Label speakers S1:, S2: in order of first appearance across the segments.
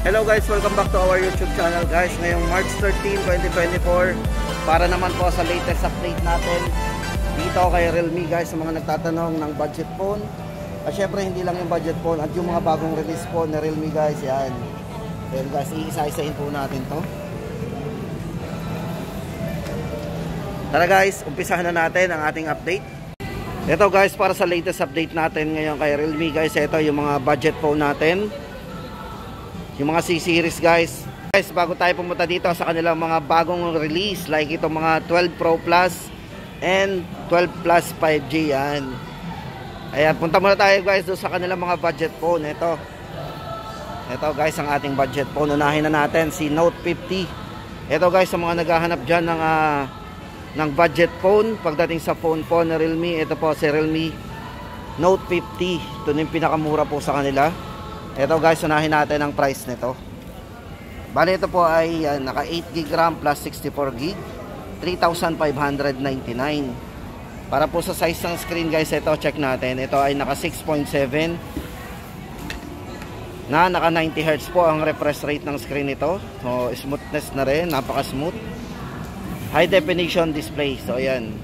S1: Hello guys, welcome back to our YouTube channel guys. Ngayong March 13, 2024 para naman po sa latest update natin dito kay Realme guys, sa mga nagtatanong ng budget phone. At syempre hindi lang yung budget phone at yung mga bagong release phone na Realme guys, yan. Then guys, iisa-isahin po natin to. Tara guys, umpisahan na natin ang ating update. Ito guys, para sa latest update natin ngayon kay Realme guys, ito yung mga budget phone natin, yung mga C-series guys. Guys, bago tayo pumunta dito sa kanilang mga bagong release, like itong mga 12 Pro Plus and 12 Plus 5G yan. Ayan, punta muna tayo guys doon sa kanilang mga budget phone. Ito guys, ang ating budget phone. Unahin na natin si Note 50. Ito guys, sa mga naghahanap dyan ng budget phone pagdating sa phone na Realme, ito po si Realme Note 50. Ito na yung pinakamura po sa kanila. Ito guys, unahin natin ang price nito. Bali ito po ay naka 8GB RAM plus 64GB, 3,599. Para po sa size ng screen guys, ito check natin. Ito ay naka 6.7 na naka 90Hz po ang refresh rate ng screen nito. So smoothness na rin, napaka smooth. High definition display. So ayan,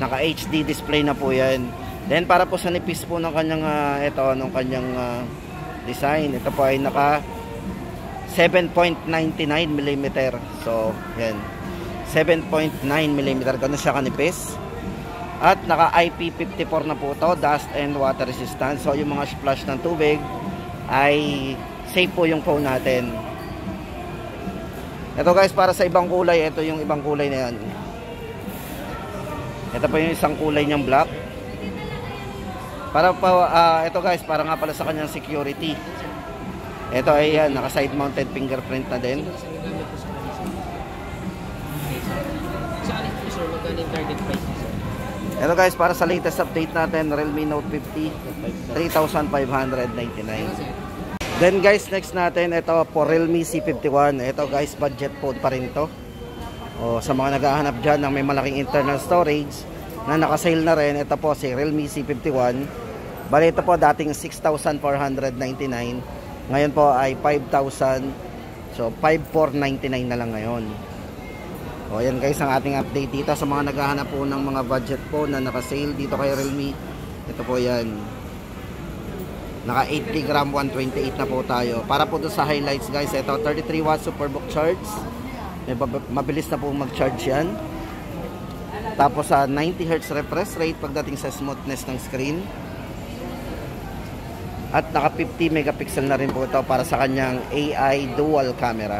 S1: naka HD display na po yan. Then para po sa nipis po ng kanyang design, ito po ay naka 7.99mm. So yan, 7.9mm, ganun siya kanipis. At naka IP54 na po to, dust and water resistant. So yung mga splash ng tubig ay safe po yung phone natin. Ito guys, para sa ibang kulay, ito yung ibang kulay na yan. Ito po yung isang kulay niyang black. Para pa ito guys, para nga pala sa kanyang security. Ito ay yan, naka side mounted fingerprint na din. Ito guys, para sa latest update natin, Realme Note 50, 3,599. Then guys, next natin, ito po Realme C51. Ito guys, budget phone pa rin to. O, sa mga naghahanap dyan ng may malaking internal storage na nakasale na rin, ito po si Realme C51. Bali ito po dating 6,499, ngayon po ay 5,000. So 5,499 na lang ngayon. O yan guys, ang ating update dito sa mga naghahanap po ng mga budget phone na nakasale dito kay Realme. Ito po yan, naka 8GB RAM 128 na po tayo. Para po doon sa highlights guys, ito 33 watts superbook charge, mabilis na po mag charge yan. Tapos sa 90Hz refresh rate pagdating sa smoothness ng screen. At naka 50 megapixel na rin po ito para sa kanyang AI dual camera.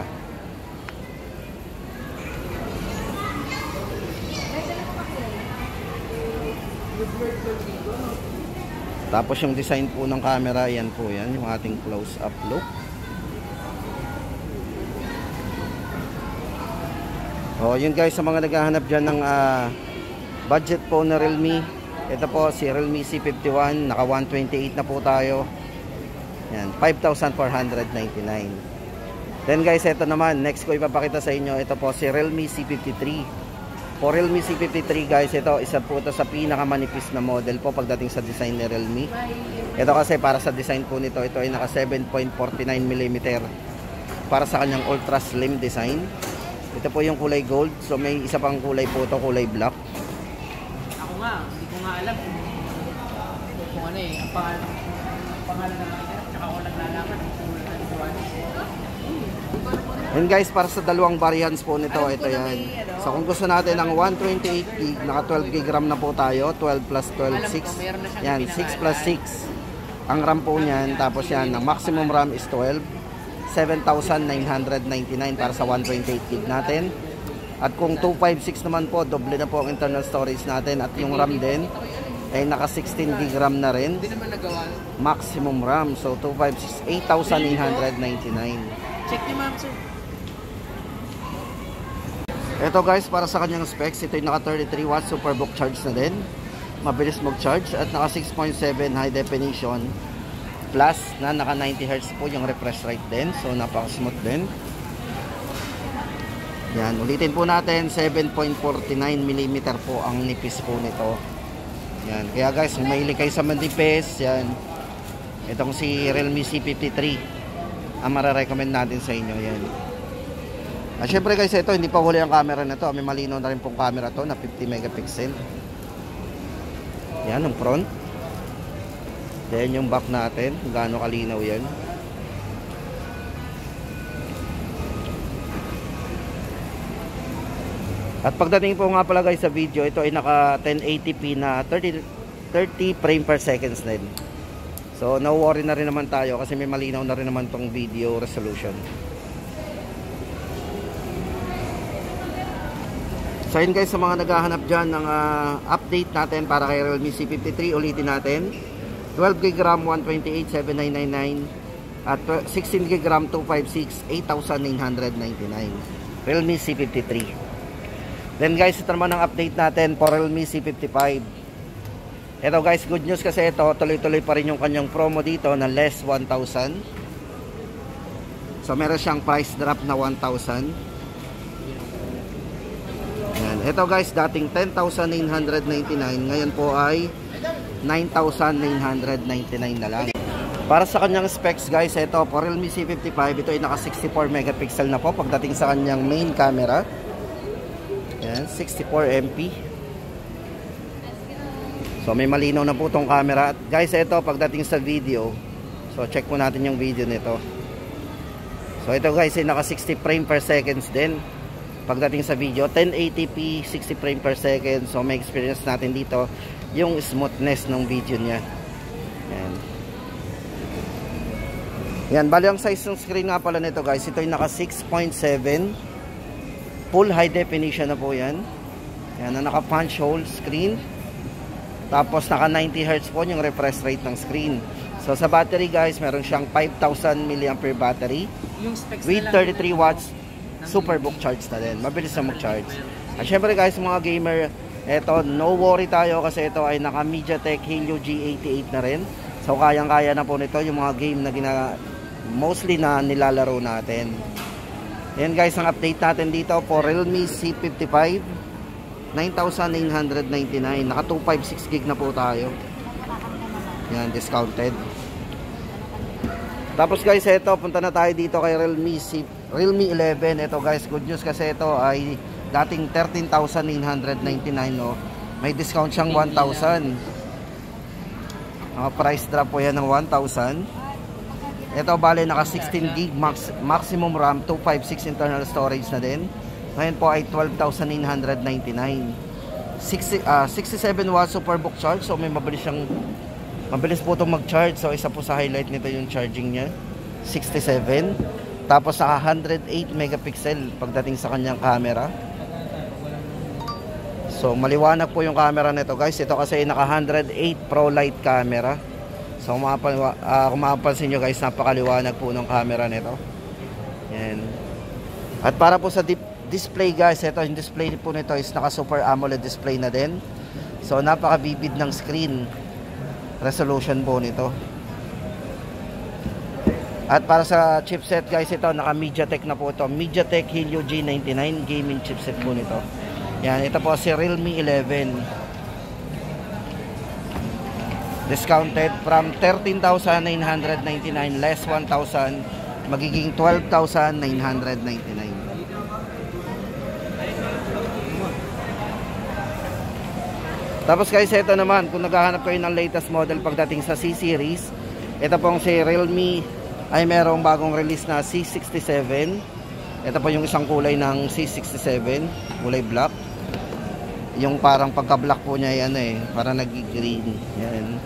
S1: Tapos yung design po ng camera, yan po yan, yung ating close up look. O yun guys, sa mga naghahanap dyan ng budget phone na Realme, ito po si Realme C51, naka 128 na po tayo. Yan, 5,499. Then guys, ito naman, next ko ipapakita sa inyo, ito po si Realme C53. For Realme C53 guys, ito isa po ito sa pinakamanipis na model po pagdating sa design ni Realme. Ito kasi para sa design po nito, ito ay naka 7.49mm para sa kanyang ultra slim design. Ito po yung kulay gold. So may isa pang kulay po ito, kulay black.
S2: Ako nga, hindi ko nga alam kung ano eh, ang pangalan ng market, tsaka ako lang lalaman kung
S1: and guys, para sa dalawang variants po nito, ito yan. So kung gusto natin ng 128GB, naka 12GB RAM na po tayo, 12 plus 12, 6. Yan, 6 plus 6 ang RAM po niyan. Tapos yan, ang maximum RAM is 12, 7,999 para sa 128GB natin. At kung 256 naman po, doble na po ang internal storage natin. At yung RAM din ay naka 16GB RAM na rin, maximum RAM. So 256, 8,999.
S2: Check niyo ma'am sir.
S1: Ito guys, para sa kanyang specs, ito yung naka 33 watts superbook charge na din, mabilis mag-charge. At naka 6.7 high definition plus na naka 90Hz po yung refresh rate din. So napaka-smooth din. Yan, ulitin po natin, 7.49mm po ang nipis po nito. Yan, kaya guys, mahilig kayo sa manipis, yan. Itong si Realme C53. ang mare-recommend natin sa inyo. Yan. At syempre guys, ito hindi pa huli ang camera na to. May malinaw na rin pong camera to na 50 megapixel. Yan ang front. Then yung back natin, kung gaano kalinaw yan. At pagdating po nga pala guys sa video, ito ay naka 1080p na 30 frame per seconds din. So no worry na rin naman tayo kasi may malinaw na rin naman tong video resolution. So yun guys, sa mga naghahanap dyan ng update natin para kay Realme C53, ulitin natin 12GB RAM 128,7999 at 16GB RAM 256 8,999 Realme C53. Then guys, ito naman ang update natin for Realme C55. Ito guys, good news kasi ito, tuloy-tuloy pa rin yung kanyang promo dito na less 1,000. So meron siyang price drop na 1,000. Yan. Ito guys, dating 10,999, ngayon po ay 9,999 na lang. Para sa kanyang specs guys, ito for Realme C55, ito ay naka 64 megapixel na po pagdating sa kanyang main camera. Yan, 64 MP. So may malinaw na po tong camera. At guys, ito pagdating sa video, so check po natin yung video nito. So ito guys ay naka 60 frame per seconds din pagdating sa video, 1080p 60 frame per second. So may experience natin dito yung smoothness ng video niya. Yan. Yan, bali ang size ng screen nga pala nito guys, ito ay naka 6.7 full high definition na po yan. Yan, na naka punch hole screen. Tapos naka 90Hz po yung refresh rate ng screen. So sa battery guys, meron siyang 5,000 mAh battery
S2: Yung specs
S1: with 33 watts superbook charge na din. Mabilis na mag-charge. At syempre guys, mga gamer, eto, no worry tayo kasi ito ay naka MediaTek Helio G88 na rin. So kayang-kaya na po nito yung mga game na mostly na nilalaro natin. Yan guys, ang update natin dito for Realme C55 9,999. Naka 256GB na po tayo. Yan, discounted. Tapos guys, ito, punta na tayo dito kay Realme 11. Ito guys, good news kasi ito ay dating 13,999 no. May discount siyang 1,000. Price drop po yan ng 1,000. Ito bale naka 16GB maximum RAM, 256 internal storage na din. Ngayon po ay 12,999. 67 watts superbook charge, so may mabilis po itong mag-charge. So isa po sa highlight nito yung charging niya, 67. Tapos naka 108 megapixel pagdating sa kanyang camera. So maliwanag po yung camera nito guys. Ito kasi naka 108 Pro Light camera. So kung mapapansin nyo guys, napakaliwanag po ng camera nito. Yan. At para po sa display guys, ito yung display po nito is naka Super AMOLED display na din. So napaka-vivid ng screen resolution po nito. At para sa chipset guys, ito naka MediaTek na po ito. MediaTek Helio G99 gaming chipset po nito. Yan, ito po si Realme 11. Discounted from 13,999 less 1,000, magiging 12,999. Tapos guys, ito naman, kung naghahanap kayo ng latest model pagdating sa C-Series, ito pong si Realme ay merong bagong release na C67. Ito po yung isang kulay ng C67, kulay black. Yung parang pagka-black po niya ay ano parang nag-green. Yan.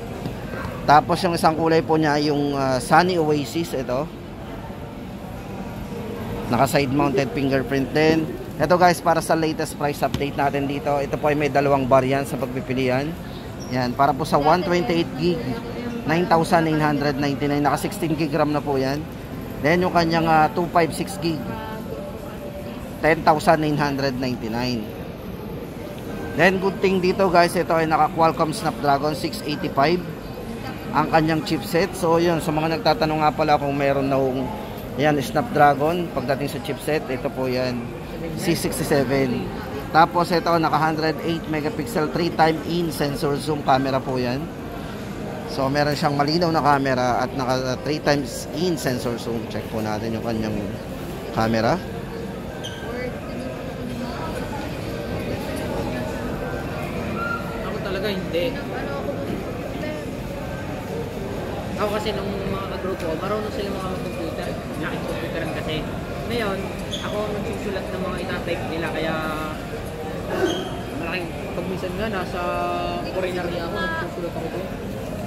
S1: Tapos yung isang kulay po niya yung Sunny Oasis, ito. Naka side mounted fingerprint din. Ito guys, para sa latest price update natin dito, ito po ay may dalawang variant sa pagpipilian. Yan, para po sa 128GB 9,999, naka 16GB RAM na po yan. Then yung kanyang 256GB 10,999. Then good thing dito guys, ito ay naka Qualcomm Snapdragon 685 ang kanyang chipset. So yun, sa mga nagtatanong nga pala kung meron na yan Snapdragon pagdating sa chipset, ito po yan C67. Tapos ito naka 108 megapixel 3x in sensor zoom camera po yan. So meron siyang malinaw na camera at naka 3 times in sensor zoom. Check po natin yung kanyang camera.
S2: Ako talaga hindi. Ako kasi nung mga kagrupo ko, marunong sila mga mag-computer. Laking computeran kasi. Ngayon, ako nagsusulat ng mga itatype nila kaya malaking pag minsan nga nasa culinary ako, nagsusulat ako doon.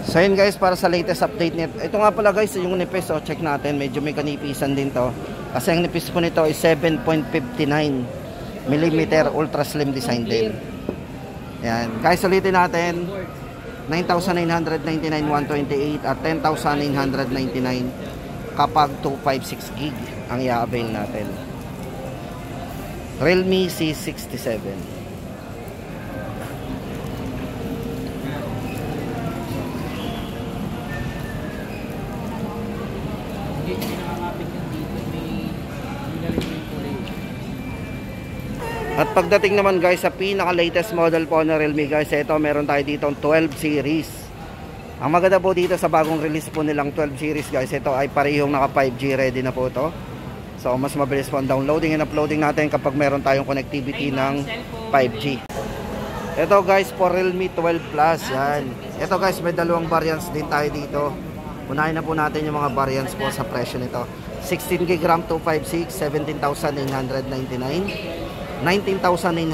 S1: So yun guys, para sa latest update nito. Ito nga pala guys, yung nipis, oh, check natin. Medyo may kanipisan din to. Kasi ang nipis po nito is 7.59 mm ultra slim design din. Yan. Guys, ulitin natin. 9,999 128 at 10,999 kapag 256 gig ang i-avail natin. Realme C67. At pagdating naman guys sa pinaka-latest model po na Realme guys, ito meron tayo dito 12 series. Ang maganda po dito sa bagong release po nilang 12 series guys, ito ay parehong naka 5G ready na po ito. So mas mabilis po ang downloading and uploading natin kapag meron tayong connectivity ng 5G. Ito guys for Realme 12 Plus yan. Ito guys may dalawang variants din tayo dito. Unahin na po natin yung mga variants po sa presyo nito. 16GB RAM 256, 17,999. 19,999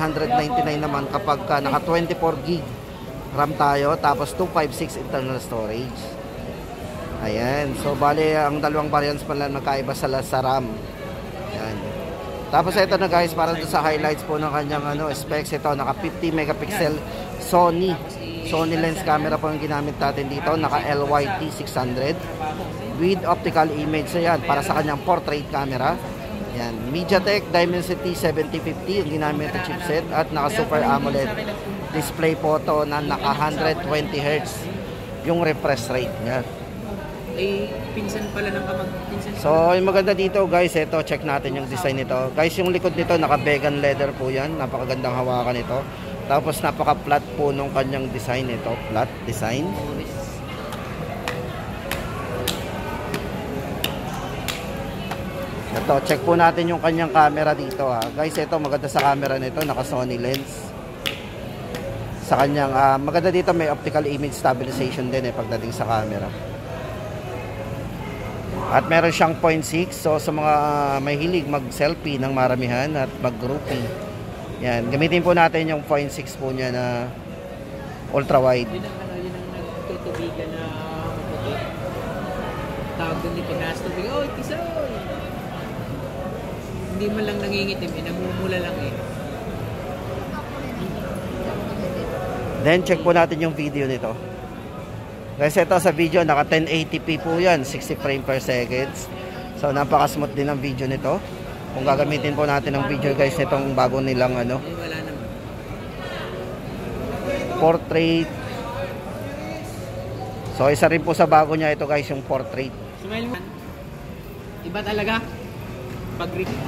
S1: naman kapag naka 24GB RAM tayo, tapos 256 internal storage. Ayan, so bali ang dalawang variants pa lang magkaiba sa RAM. Ayan. Tapos ito na guys, para sa highlights po ng kanyang specs, ito naka 50 megapixel Sony lens camera po yung ginamit natin dito, naka LYT 600 with optical image. So yan, para sa kanyang portrait camera. Yan, MediaTek Dimensity 7050 yung ginamit na chipset at naka Super AMOLED display po to na naka 120Hz yung refresh rate niya.
S2: Ay, pinsan pala ng pinsan.
S1: So, yung maganda dito guys, ito check natin yung design nito. Guys, yung likod nito naka vegan leather po yan. Napakagandang hawakan nito. Tapos napaka-flat po nung kanyang design nito, flat design. Ito, check po natin yung kanyang camera dito ha. Guys, ito maganda sa camera nito, naka Sony lens. Sa kanyang, maganda dito may optical image stabilization din pagdating sa camera. At meron siyang 0.6, so sa mga may hilig mag-selfie ng maramihan at mag-grouping. Yan, gamitin po natin yung 0.6 po niya na ultra wide.
S2: Yun ang nagtutubigan na maputi. Tawag doon ni Pinastubig, oh, Tisoy! Hindi man lang nangingitim, namumula lang
S1: Then check po natin yung video nito. Guys, ito sa video naka 1080p po yan, 60 frame per seconds. So napaka-smooth din ang video nito. Kung gagamitin po natin ang video guys nitong bago nilang
S2: wala naman.
S1: Portrait. So isa rin po sa bago niya ito guys, yung portrait.
S2: Smile man. Iba talaga. Pag-review.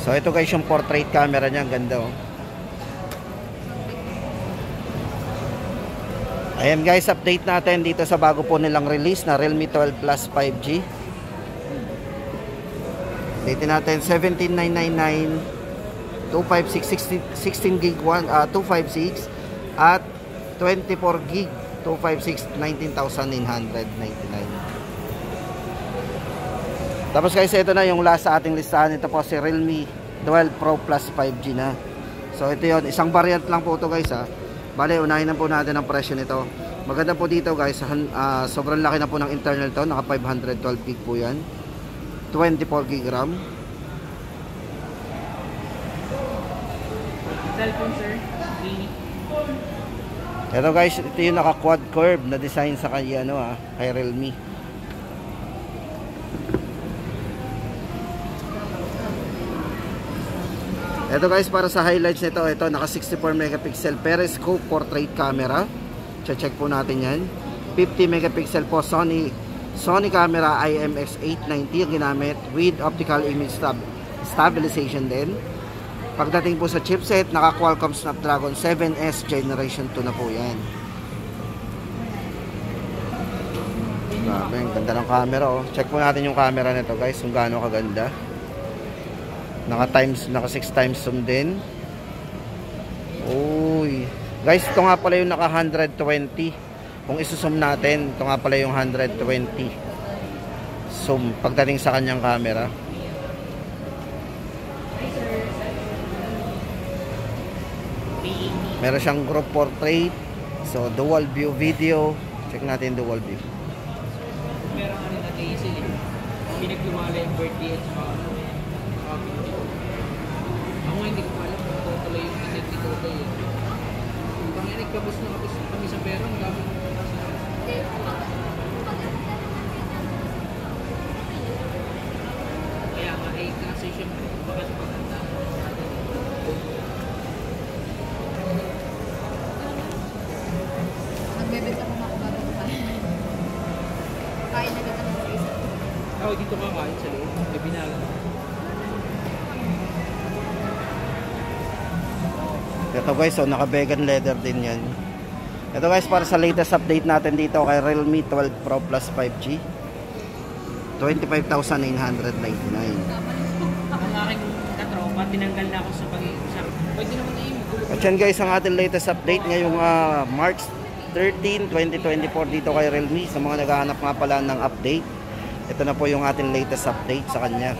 S1: So ito guys yung portrait camera niya, ang ganda oh. Ayan guys, update natin dito sa bago po nilang release na Realme 12 Plus 5G. Dito natin 17,999 256 16GB 256 at 24GB 256 19,999. Tapos guys, ito na yung last sa ating listahan. Ito po si Realme 12 Pro Plus 5G na. So ito yon, isang variant lang po ito guys ha. Bale, unahin na po natin ang presyo nito. Maganda po dito guys, sobrang laki na po ng internal to, naka 512GB po yan, 24GB RAM.
S2: Cellphone sir,
S1: ito guys, ito yung naka quad curve na design sa kay kay Realme. Ito guys, para sa highlights nito, ito naka 64 megapixel periscope portrait camera. Check po natin yan. 50 megapixel po Sony camera IMX890 yung ginamit with optical image stabilization din. Pagdating po sa chipset, naka Qualcomm Snapdragon 7S Generation 2 na po yan. Grabe, ang ganda ng camera oh. Check po natin yung camera nito guys, kung gaano kaganda. Naka 6 times zoom din. Uy. Guys, ito nga pala yung naka 120. Kung isusum natin, ito nga pala yung 120 zoom pagdating sa kanyang camera. Meron siyang group portrait. So, dual view video. Check natin dual view.
S2: Meron ka rin natin easy eh. Pinagdumala yung birthday at saka ako nga hindi ko pa alam kung tuloy yung ticket ni Totoy eh. Kung nga nagkabos na kami sa pera, ang gamit mo na sa kaya nga eh, kasi syempre, bakit maganda
S3: Nagbebenta mo ako bago kumain. Kain na kita ng isa.
S2: ako dito kakain sa loob, may binalang.
S1: Ito guys, so naka vegan leather din yan. Ito guys, para sa latest update natin dito kay Realme 12 Pro Plus 5G, 25,999.
S2: Ang aking katropa, tinanggal na ako sa pag-iisang. Pwede naman na yung gulo.
S1: At yan guys, ang ating latest update ngayong March 13, 2024 dito kay Realme. Sa mga naghahanap nga pala ng update, ito na po yung ating latest update sa kanya.